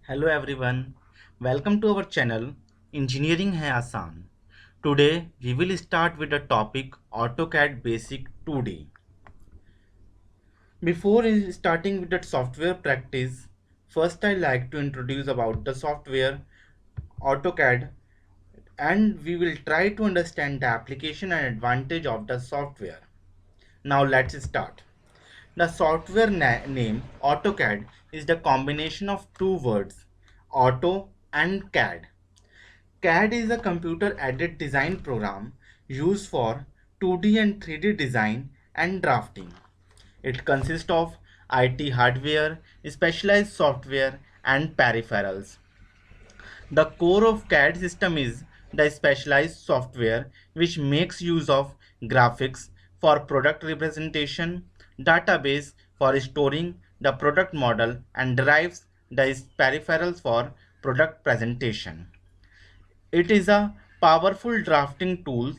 Hello everyone, welcome to our channel Engineering Hai Assan. Today we will start with the topic AutoCAD Basic 2D. Before starting with the software practice, first I like to introduce about the software AutoCAD and we will try to understand the application and advantage of the software. Now let's start. The software name AutoCAD is the combination of two words, auto and CAD. CAD is a computer-aided design program used for 2D and 3D design and drafting. It consists of IT hardware, specialized software, and peripherals. The core of CAD system is the specialized software which makes use of graphics for product representation, database for storing the product model, and derives the peripherals for product presentation. It is a powerful drafting tool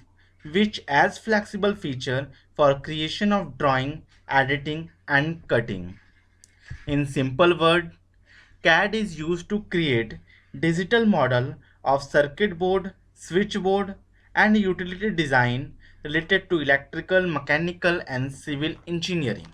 which has flexible feature for creation of drawing, editing and cutting. In simple word, CAD is used to create digital model of circuit board, switchboard and utility design related to electrical, mechanical and civil engineering.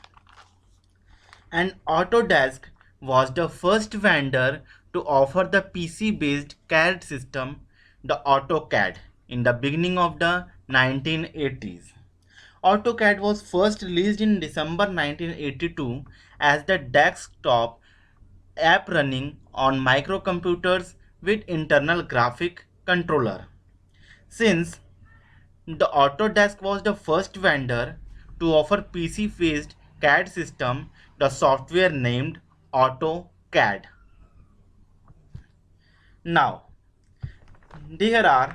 And Autodesk was the first vendor to offer the PC-based CAD system, the AutoCAD, in the beginning of the 1980s. AutoCAD was first released in December 1982 as the desktop app running on microcomputers with internal graphic controller. Since the Autodesk was the first vendor to offer PC-based CAD system, the software named AutoCAD. Now, there are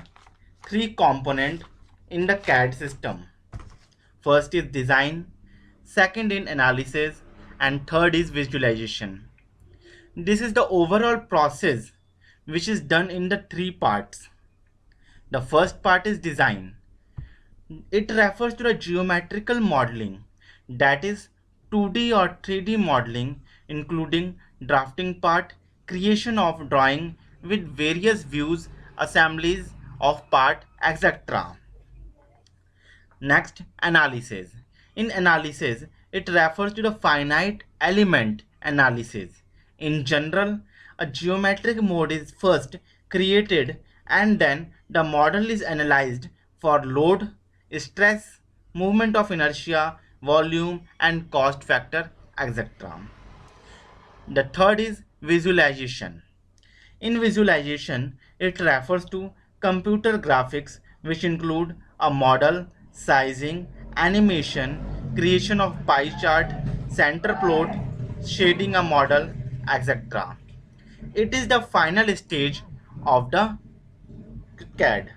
three components in the CAD system. First is design, second is analysis, and third is visualization. This is the overall process which is done in the three parts. The first part is design. It refers to the geometrical modeling, that is 2D or 3D modeling, including drafting part, creation of drawing with various views, assemblies of part, etc. Next, analysis. In analysis, it refers to the finite element analysis. In general, a geometric mode is first created and then the model is analyzed for load, stress, movement of inertia, volume and cost factor, etc. The third is visualization. In visualization, it refers to computer graphics which include a model, sizing, animation, creation of pie chart, center plot, shading a model, etc. It is the final stage of the CAD.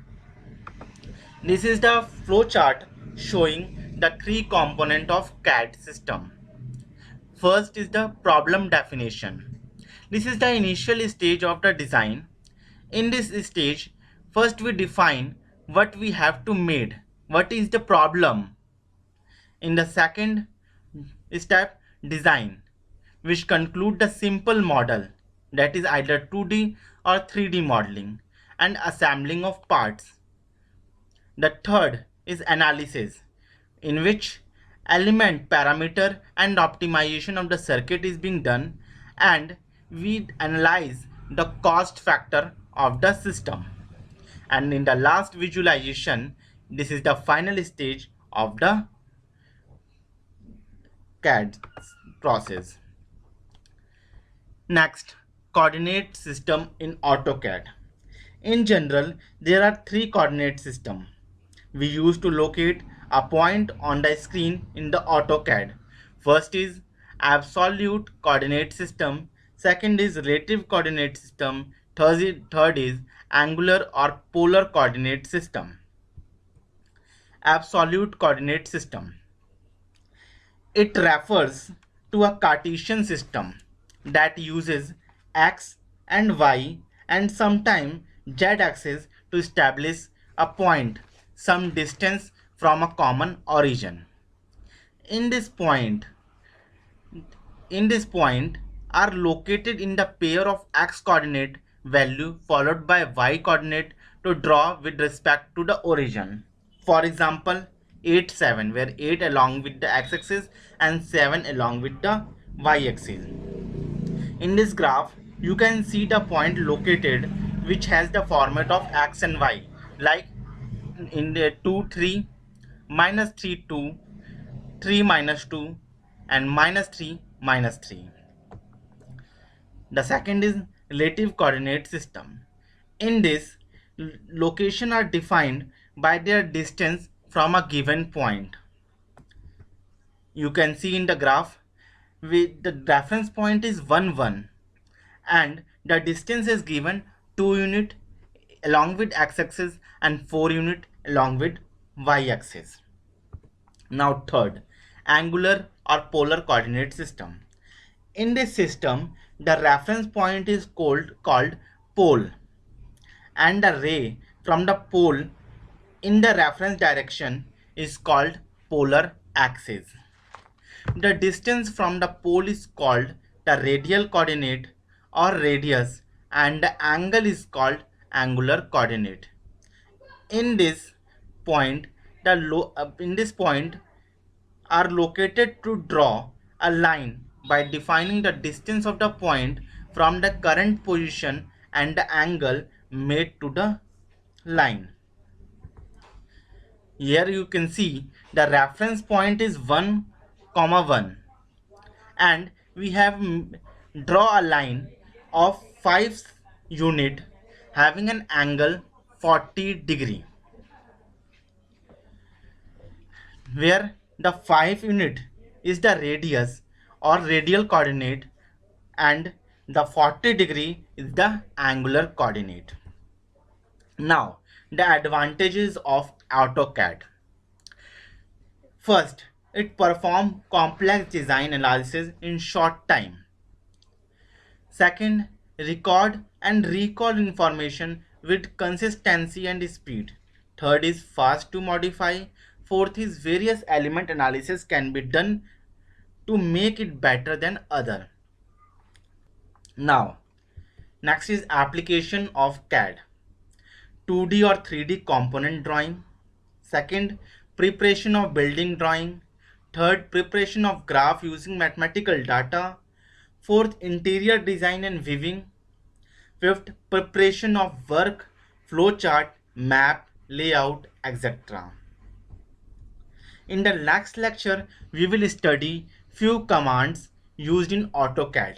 This is the flowchart showing the three components of CAD system. First is the problem definition. This is the initial stage of the design. In this stage, first we define what we have to made, what is the problem. In the second step, design, which conclude the simple model, that is either 2D or 3D modeling and assembling of parts. The third is analysis, in which element parameter and optimization of the circuit is being done, and we analyze the cost factor of the system. And in the last, visualization, this is the final stage of the CAD process. Next, coordinate system in AutoCAD. In general, there are three coordinate systems we use to locate a point on the screen in the AutoCAD. First is absolute coordinate system, second is relative coordinate system, third is angular or polar coordinate system. Absolute coordinate system. It refers to a Cartesian system that uses x and y and sometimes z axis to establish a point some distance from a common origin. In this point, are located in the pair of x coordinate value followed by y coordinate to draw with respect to the origin. For example, 8, 7, where 8 along with the x-axis and 7 along with the y-axis. In this graph, you can see the point located which has the format of x and y, like in the 2, 3, minus 3, 2, 3 minus 2, and minus 3 minus 3. The second is relative coordinate system. In this, location are defined by their distance from a given point. You can see in the graph, with the reference point is 1, 1, and the distance is given 2 unit along with x-axis and 4 unit along with y-axis. Now third, angular or polar coordinate system. In this system, the reference point is called pole, and the ray from the pole in the reference direction is called polar axis. The distance from the pole is called the radial coordinate or radius, and the angle is called angular coordinate. In this point, are located to draw a line by defining the distance of the point from the current position and the angle made to the line. Here you can see the reference point is 1, 1, and we have draw a line of 5 unit having an angle 40 degree, where the 5 unit is the radius or radial coordinate and the 40 degree is the angular coordinate. Now, the advantages of AutoCAD. First, it performs complex design analysis in short time. Second, record and recall information with consistency and speed. Third is fast to modify. Fourth is various element analysis can be done to make it better than other. Now, next is application of CAD. 2D or 3D component drawing. Second, preparation of building drawing. Third, preparation of graph using mathematical data. Fourth, interior design and viewing. Fifth, preparation of work, flowchart, map, layout, etc. In the next lecture, we will study few commands used in AutoCAD.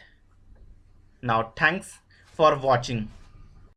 Now, thanks for watching.